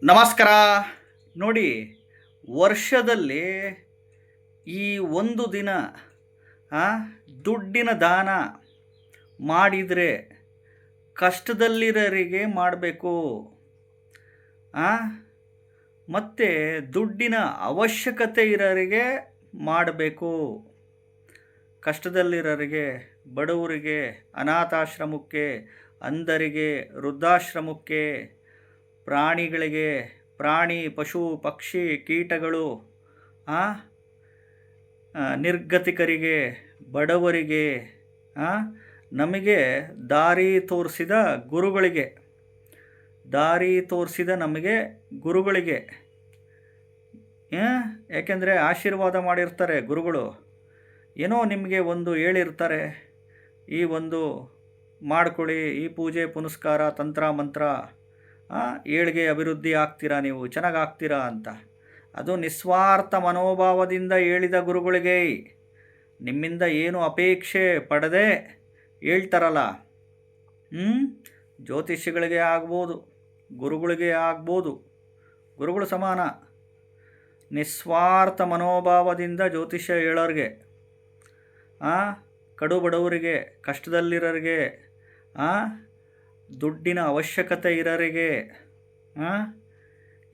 ನಮಸ್ಕಾರ. ನೋಡಿ, ವರ್ಷದಲ್ಲಿ ಈ ಒಂದು ದಿನ ಆ, ದುಡ್ಡಿನ ದಾನ ಮಾಡಿದರೆ ಕಷ್ಟದಲ್ಲಿರೋರಿಗೆ ಮಾಡಬೇಕು. ಮತ್ತು ದುಡ್ಡಿನ ಅವಶ್ಯಕತೆ ಇರೋರಿಗೆ ಮಾಡಬೇಕು. ಕಷ್ಟದಲ್ಲಿರೋರಿಗೆ, ಬಡವರಿಗೆ, ಅನಾಥಾಶ್ರಮಕ್ಕೆ, ಅಂಧರಿಗೆ, ವೃದ್ಧಾಶ್ರಮಕ್ಕೆ, ಪ್ರಾಣಿಗಳಿಗೆ, ಪ್ರಾಣಿ ಪಶು ಪಕ್ಷಿ ಕೀಟಗಳು, ನಿರ್ಗತಿಕರಿಗೆ, ಬಡವರಿಗೆ, ನಮಗೆ ದಾರಿ ತೋರಿಸಿದ ಗುರುಗಳಿಗೆ, ನಮಗೆ ಗುರುಗಳಿಗೆ, ಯಾಕೆಂದರೆ ಆಶೀರ್ವಾದ ಮಾಡಿರ್ತಾರೆ ಗುರುಗಳು. ಏನೋ ನಿಮಗೆ ಒಂದು ಹೇಳಿರ್ತಾರೆ, ಈ ಒಂದು ಮಾಡ್ಕೊಳ್ಳಿ, ಈ ಪೂಜೆ ಪುನಸ್ಕಾರ ತಂತ್ರ ಮಂತ್ರ, ಏಳಿಗೆ ಅಭಿವೃದ್ಧಿ ಆಗ್ತೀರಾ, ನೀವು ಚೆನ್ನಾಗಿ ಆಗ್ತೀರಾ ಅಂತ. ಅದು ನಿಸ್ವಾರ್ಥ ಮನೋಭಾವದಿಂದ ಹೇಳಿದ ಗುರುಗಳಿಗೆ, ನಿಮ್ಮಿಂದ ಏನು ಅಪೇಕ್ಷೆ ಪಡದೆ ಹೇಳ್ತಾರಲ್ಲ. ಜ್ಯೋತಿಷಿಗಳಿಗೆ ಆಗ್ಬೋದು, ಗುರುಗಳಿಗೆ ಆಗ್ಬೋದು, ಗುರುಗಳು ಸಮಾನ. ನಿಸ್ವಾರ್ಥ ಮನೋಭಾವದಿಂದ ಜ್ಯೋತಿಷ್ಯ ಹೇಳೋರಿಗೆ, ಕಡು ಬಡವರಿಗೆ, ಕಷ್ಟದಲ್ಲಿರೋರಿಗೆ, ದುಡ್ಡಿನ ಅವಶ್ಯಕತೆ ಇರೋರಿಗೆ,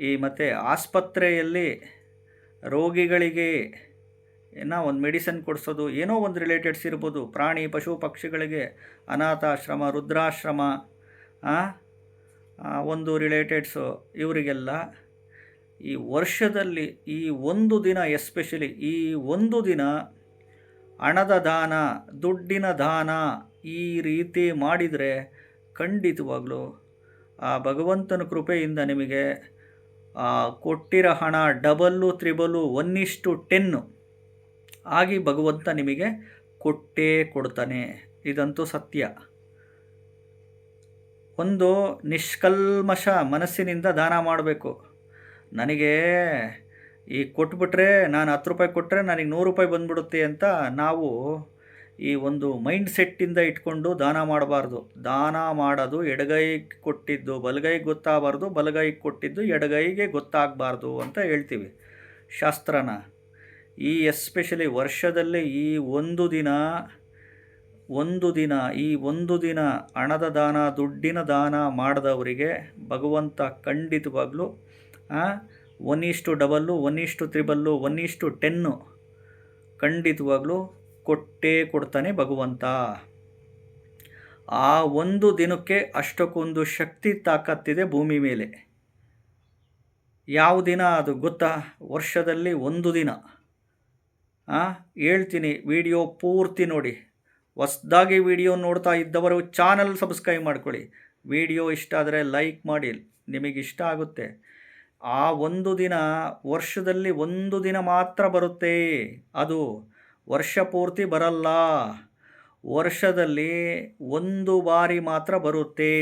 ಈ ಮತ್ತು ಆಸ್ಪತ್ರೆಯಲ್ಲಿ ರೋಗಿಗಳಿಗೆ ಒಂದು ಮೆಡಿಸಿನ್ ಕೊಡಿಸೋದು, ಏನೋ ಒಂದು ರಿಲೇಟೆಡ್ಸ್ ಇರ್ಬೋದು. ಪ್ರಾಣಿ ಪಶು ಪಕ್ಷಿಗಳಿಗೆ ಅನಾಥಾಶ್ರಮ, ವೃದ್ಧಾಶ್ರಮ, ಒಂದು ರಿಲೇಟೆಡ್ಸು, ಇವರಿಗೆಲ್ಲ ಈ ವರ್ಷದಲ್ಲಿ ಈ ಒಂದು ದಿನ, ಎಸ್ಪೆಷಲಿ ಈ ಒಂದು ದಿನ ಹಣದ ದಾನ, ದುಡ್ಡಿನ ದಾನ ಈ ರೀತಿ ಮಾಡಿದರೆ ಖಂಡಿತವಾಗಲೂ ಆ ಭಗವಂತನ ಕೃಪೆಯಿಂದ ನಿಮಗೆ ಕೊಟ್ಟಿರೋ ಹಣ ಡಬಲ್ಲು, ತ್ರಿಬಲ್ಲು, 1:10 ಆಗಿ ಭಗವಂತ ನಿಮಗೆ ಕೊಟ್ಟೇ ಕೊಡ್ತಾನೆ. ಇದಂತೂ ಸತ್ಯ. ಒಂದು ನಿಷ್ಕಲ್ಮಶ ಮನಸ್ಸಿನಿಂದ ದಾನ ಮಾಡಬೇಕು. ನನಗೆ ಈ ಕೊಟ್ಬಿಟ್ರೆ, ನಾನು 10 ರೂಪಾಯಿ ಕೊಟ್ಟರೆ ನನಗೆ 100 ರೂಪಾಯಿ ಬಂದ್ಬಿಡುತ್ತೆ ಅಂತ ನಾವು ಈ ಒಂದು ಮೈಂಡ್ ಸೆಟ್ಟಿಂದ ಇಟ್ಕೊಂಡು ದಾನ ಮಾಡಬಾರ್ದು. ದಾನ ಮಾಡೋದು ಎಡಗೈಗೆ ಕೊಟ್ಟಿದ್ದು ಬಲಗೈಗೆ ಗೊತ್ತಾಗಬಾರ್ದು, ಬಲಗೈಗೆ ಕೊಟ್ಟಿದ್ದು ಎಡಗೈಗೆ ಗೊತ್ತಾಗಬಾರ್ದು ಅಂತ ಹೇಳ್ತೀವಿ ಶಾಸ್ತ್ರನ. ಈ ಎಸ್ಪೆಷಲಿ ವರ್ಷದಲ್ಲಿ ಈ ಒಂದು ದಿನ ಹಣದ ದಾನ, ದುಡ್ಡಿನ ದಾನ ಮಾಡಿದವರಿಗೆ ಭಗವಂತ ಖಂಡಿತವಾಗ್ಲೂ 1:10, 1:3, 1:10 ಖಂಡಿತವಾಗ್ಲೂ ಕೊಟ್ಟೇ ಕೊಡ್ತಾನೆ ಭಗವಂತ. ಆ ಒಂದು ದಿನಕ್ಕೆ ಅಷ್ಟಕ್ಕೊಂದು ಶಕ್ತಿ ತಾಕತ್ತಿದೆ ಭೂಮಿ ಮೇಲೆ. ಯಾವ ದಿನ ಅದು ಗೊತ್ತಾ? ವರ್ಷದಲ್ಲಿ ಒಂದು ದಿನ. ಹೇಳ್ತೀನಿ, ವಿಡಿಯೋ ಪೂರ್ತಿ ನೋಡಿ. ಹೊಸದಾಗಿ ವಿಡಿಯೋ ನೋಡ್ತಾ ಇದ್ದವರು ಚಾನಲ್ ಸಬ್ಸ್ಕ್ರೈಬ್ ಮಾಡ್ಕೊಳ್ಳಿ. ವಿಡಿಯೋ ಇಷ್ಟ ಆದರೆ ಲೈಕ್ ಮಾಡಿ, ನಿಮಗಿಷ್ಟ ಆಗುತ್ತೆ. ಆ ಒಂದು ದಿನ ವರ್ಷದಲ್ಲಿ ಒಂದು ದಿನ ಮಾತ್ರ ಬರುತ್ತೆ. ಅದು ವರ್ಷ ಪೂರ್ತಿ ಬರಲ್ಲ. ವರ್ಷದಲ್ಲಿ ಒಂದು ಬಾರಿ ಮಾತ್ರ ಬರುತ್ತೆ.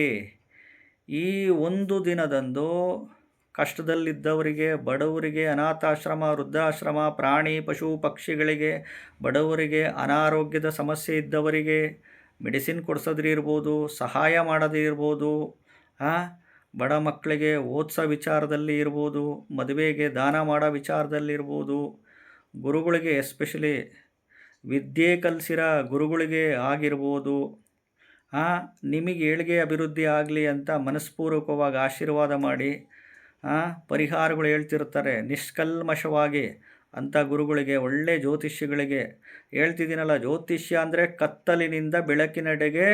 ಈ ಒಂದು ದಿನದಂದು ಕಷ್ಟದಲ್ಲಿದ್ದವರಿಗೆ, ಬಡವರಿಗೆ, ಅನಾಥಾಶ್ರಮ, ವೃದ್ಧಾಶ್ರಮ, ಪ್ರಾಣಿ ಪಶು ಪಕ್ಷಿಗಳಿಗೆ, ಬಡವರಿಗೆ, ಅನಾರೋಗ್ಯದ ಸಮಸ್ಯೆ ಇದ್ದವರಿಗೆ ಮೆಡಿಸಿನ್ ಕೊಡಿಸೋದ್ರಿರ್ಬೋದು, ಸಹಾಯ ಮಾಡೋದಿರ್ಬೋದು, ಬಡ ಮಕ್ಕಳಿಗೆ ಓದಿಸೋ ವಿಚಾರದಲ್ಲಿ ಇರ್ಬೋದು, ಮದುವೆಗೆ ದಾನ ಮಾಡೋ ವಿಚಾರದಲ್ಲಿರ್ಬೋದು, ಗುರುಗಳಿಗೆ ಎಸ್ಪೆಷಲಿ ವಿದ್ಯೆ ಕಲಿಸಿರೋ ಗುರುಗಳಿಗೆ ಆಗಿರ್ಬೋದು, ನಿಮಗೆ ಏಳಿಗೆ ಅಭಿವೃದ್ಧಿ ಆಗಲಿ ಅಂತ ಮನಸ್ಪೂರ್ವಕವಾಗಿ ಆಶೀರ್ವಾದ ಮಾಡಿ ಪರಿಹಾರಗಳು ಹೇಳ್ತಿರ್ತಾರೆ ನಿಷ್ಕಲ್ಮಶವಾಗಿ. ಅಂಥ ಗುರುಗಳಿಗೆ, ಒಳ್ಳೆ ಜ್ಯೋತಿಷ್ಯಗಳಿಗೆ ಹೇಳ್ತಿದ್ದೀನಲ್ಲ. ಜ್ಯೋತಿಷ್ಯ ಅಂದರೆ ಕತ್ತಲಿನಿಂದ ಬೆಳಕಿನೆಡೆಗೆ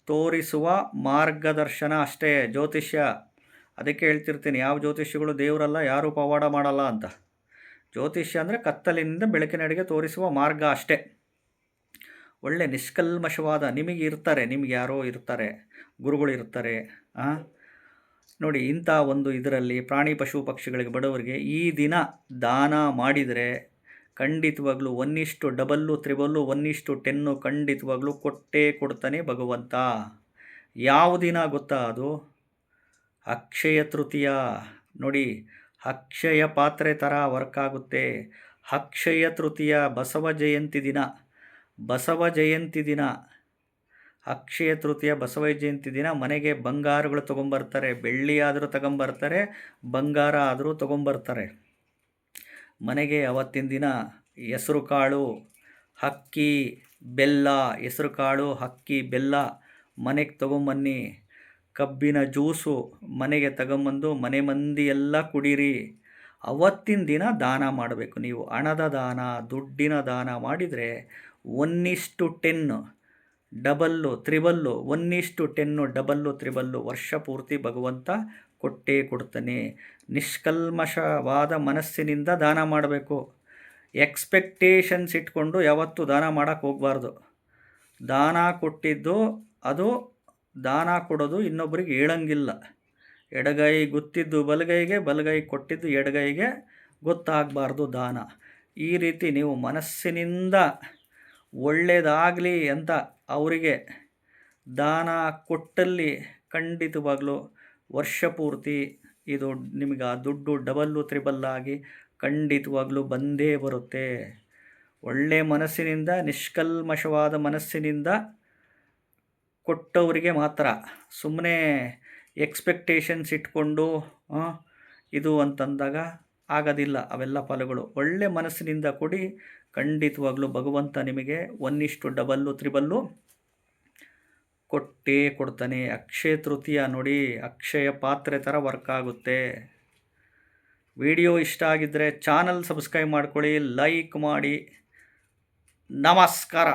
ತೋರಿಸುವ ಮಾರ್ಗದರ್ಶನ ಅಷ್ಟೇ ಜ್ಯೋತಿಷ್ಯ. ಅದಕ್ಕೆ ಹೇಳ್ತಿರ್ತೀನಿ, ಯಾವ ಜ್ಯೋತಿಷ್ಯಗಳು ದೇವರಲ್ಲ, ಯಾರೂ ಪವಾಡ ಮಾಡಲ್ಲ ಅಂತ. ಜ್ಯೋತಿಷ್ಯ ಅಂದರೆ ಕತ್ತಲಿನಿಂದ ಬೆಳಕಿನೆಡೆಗೆ ತೋರಿಸುವ ಮಾರ್ಗ ಅಷ್ಟೇ. ಒಳ್ಳೆ ನಿಷ್ಕಲ್ಮಶವಾದ ನಿಮಗೆ ಯಾರೋ ಇರ್ತಾರೆ, ಗುರುಗಳು ಇರ್ತಾರೆ. ನೋಡಿ, ಇಂಥ ಒಂದು ಇದರಲ್ಲಿ ಪ್ರಾಣಿ ಪಶು ಪಕ್ಷಿಗಳಿಗೆ, ಬಡವರಿಗೆ ಈ ದಿನ ದಾನ ಮಾಡಿದರೆ ಖಂಡಿತವಾಗ್ಲೂ 1:10, 3, 1:10 ಖಂಡಿತವಾಗ್ಲೂ ಕೊಟ್ಟೇ ಕೊಡ್ತಾನೆ ಭಗವಂತ. ಯಾವ ದಿನ ಗೊತ್ತಾ? ಅದು ಅಕ್ಷಯ ತೃತೀಯ. ನೋಡಿ, ಅಕ್ಷಯ ಪಾತ್ರೆ ಥರ ವರ್ಕ್ ಆಗುತ್ತೆ. ಅಕ್ಷಯ ತೃತೀಯ ಬಸವ ಜಯಂತಿ ದಿನ. ಅಕ್ಷಯ ತೃತೀಯ ಬಸವ ಜಯಂತಿ ದಿನ ಮನೆಗೆ ಬಂಗಾರಗಳು ತೊಗೊಂಬರ್ತಾರೆ, ಬೆಳ್ಳಿ ಆದರೂ ತಗೊಂಬರ್ತಾರೆ, ಬಂಗಾರ ಆದರೂ ತೊಗೊಂಬರ್ತಾರೆ. ಮನೆಗೆ ಅವತ್ತಿನ ದಿನ ಹೆಸರು ಕಾಳು, ಅಕ್ಕಿ, ಬೆಲ್ಲ, ಹೆಸರು ಕಾಳು, ಅಕ್ಕಿ, ಬೆಲ್ಲ ಮನೆಗೆ ತೊಗೊಂಬನ್ನಿ. ಕಬ್ಬಿನ ಜ್ಯೂಸು ಮನೆಗೆ ತಗೊಂಬಂದು ಮನೆ ಮಂದಿ ಎಲ್ಲ ಕುಡೀರಿ. ಅವತ್ತಿನ ದಿನ ದಾನ ಮಾಡಬೇಕು. ನೀವು ಹಣದ ದಾನ, ದುಡ್ಡಿನ ದಾನ ಮಾಡಿದರೆ 1:10 ಡಬಲ್ಲು ತ್ರಿಬಲ್ಲು, 1:10 ಡಬಲ್ಲು ತ್ರಿಬಲ್ಲು ವರ್ಷ ಪೂರ್ತಿ ಭಗವಂತ ಕೊಟ್ಟೇ ಕೊಡ್ತಾನೆ. ನಿಷ್ಕಲ್ಮಶವಾದ ಮನಸ್ಸಿನಿಂದ ದಾನ ಮಾಡಬೇಕು. ಎಕ್ಸ್ಪೆಕ್ಟೇಷನ್ಸ್ ಇಟ್ಕೊಂಡು ಯಾವತ್ತೂ ದಾನ ಮಾಡೋಕ್ಕೆ ಹೋಗಬಾರ್ದು. ದಾನ ಕೊಟ್ಟಿದ್ದು ಅದು ದಾನ ಕೊಡೋದು ಇನ್ನೊಬ್ಬರಿಗೆ ಹೇಳಂಗಿಲ್ಲ. ಎಡಗೈ ಗೊತ್ತಿದ್ದು ಬಲಗೈಗೆ, ಬಲಗೈ ಕೊಟ್ಟಿದ್ದು ಎಡಗೈಗೆ ಗೊತ್ತಾಗಬಾರ್ದು ದಾನ. ಈ ರೀತಿ ನೀವು ಮನಸ್ಸಿನಿಂದ ಒಳ್ಳೆಯದಾಗಲಿ ಅಂತ ಅವರಿಗೆ ದಾನ ಕೊಟ್ಟಲ್ಲಿ ಖಂಡಿತವಾಗಲೂ ವರ್ಷ ಪೂರ್ತಿ ಇದು ನಿಮಗೆ ಆ ದುಡ್ಡು ಡಬಲ್ಲು ತ್ರಿಬಲ್ಲಾಗಿ ಖಂಡಿತವಾಗಲೂ ಬಂದೇ ಬರುತ್ತೆ. ಒಳ್ಳೆಯ ಮನಸ್ಸಿನಿಂದ, ನಿಷ್ಕಲ್ಮಶವಾದ ಮನಸ್ಸಿನಿಂದ ಕೊಟ್ಟವರಿಗೆ ಮಾತ್ರ. ಸುಮ್ಮನೆ ಎಕ್ಸ್ಪೆಕ್ಟೇಷನ್ಸ್ ಇಟ್ಕೊಂಡು ಇದು ಅಂತಂದಾಗ ಆಗೋದಿಲ್ಲ ಅವೆಲ್ಲ ಫಲಗಳು. ಒಳ್ಳೆ ಮನಸ್ಸಿನಿಂದ ಕೊಡಿ, ಖಂಡಿತವಾಗ್ಲೂ ಭಗವಂತ ನಿಮಗೆ 1:10 ತ್ರಿಬಲ್ಲು ಕೊಟ್ಟೇ ಕೊಡ್ತಾನೆ. ಅಕ್ಷಯ ತೃತೀಯ ನೋಡಿ, ಅಕ್ಷಯ ಪಾತ್ರೆ ಥರ ವರ್ಕ್ ಆಗುತ್ತೆ. ವಿಡಿಯೋ ಇಷ್ಟ ಆಗಿದ್ದರೆ ಚಾನಲ್ ಸಬ್ಸ್ಕ್ರೈಬ್ ಮಾಡ್ಕೊಳ್ಳಿ, ಲೈಕ್ ಮಾಡಿ. ನಮಸ್ಕಾರ.